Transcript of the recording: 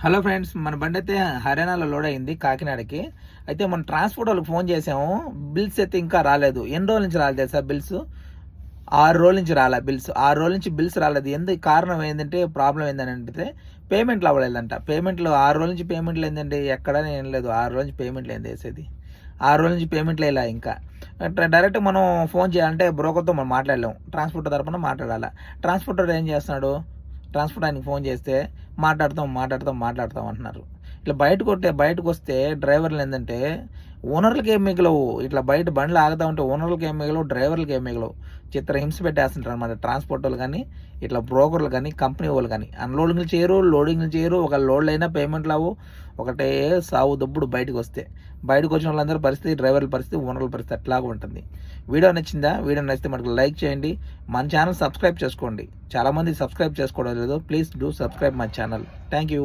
Hello friends, మన బండి అయితే హర్యానాలో లోడ్ అయింది కాకినాడకి. అయితే మన ట్రాన్స్పోర్ట్ వాళ్ళకి ఫోన్ చేసాము. బిల్స్ అయితే ఇంకా రాలేదు. ఎన్ని రోజుల నుంచి రాలేదు తెలుసా బిల్స్? 6 రోజుల నుంచి రాలే బిల్స్. 6 రోజుల నుంచి బిల్స్ రాలేదు. ఎందుకు కారణం ఏంటంటే, ప్రాబ్లం ఏందని అంటే పేమెంట్లు అవ్వలేదంట. పేమెంట్లు 6 రోజుల నుంచి పేమెంట్లు ఏంటంటే ఎక్కడ ఏం లేదు. 6 రోజుల నుంచి పేమెంట్లు ఏంది వేసేది? 6 రోజుల నుంచి పేమెంట్లు ఇలా ఇంకా డైరెక్ట్ మనం ఫోన్ చేయాలంటే బ్రోకర్తో మనం మాట్లాడలేము. ట్రాన్స్పోర్టర్ తరపున మాట్లాడాలి. ట్రాన్స్పోర్టర్ ఏం చేస్తున్నాడు? ట్రాన్స్పోర్ట్ ఆయనకి ఫోన్ చేస్తే మాట్లాడతాం అంటున్నారు. ఇట్లా బయటకు వస్తే డ్రైవర్లు ఏంటంటే ఓనర్లకి ఏం మిగలవు. ఇట్లా బయట బండ్లు ఆగుతూ ఉంటే ఓనర్లకి ఏం మిగలవు, డ్రైవర్లకి ఏం మిగలవు. హింస పెట్టేస్తుంటారు అనమాట. ట్రాన్స్పోర్ట్ వాళ్ళు కానీ, ఇట్లా బ్రోకర్లు కానీ, కంపెనీ వాళ్ళు కానీ అన్లోడింగ్లు చేయరు, లోడింగ్లు చేయరు. ఒక లోడ్లు అయినా పేమెంట్లు అవ్వు. ఒకటే సావు దొబ్బుడు బయటకు వచ్చిన వాళ్ళందరి పరిస్థితి, డ్రైవర్ల పరిస్థితి, ఓనర్ల పరిస్థితి అట్లాగా ఉంటుంది. వీడియో నచ్చిందా? వీడియో నచ్చితే మనకు లైక్ చేయండి. మన ఛానల్ సబ్స్క్రైబ్ చేసుకోండి. చాలామంది సబ్స్క్రైబ్ చేసుకోవడం లేదు. Please do subscribe my channel. Thank you.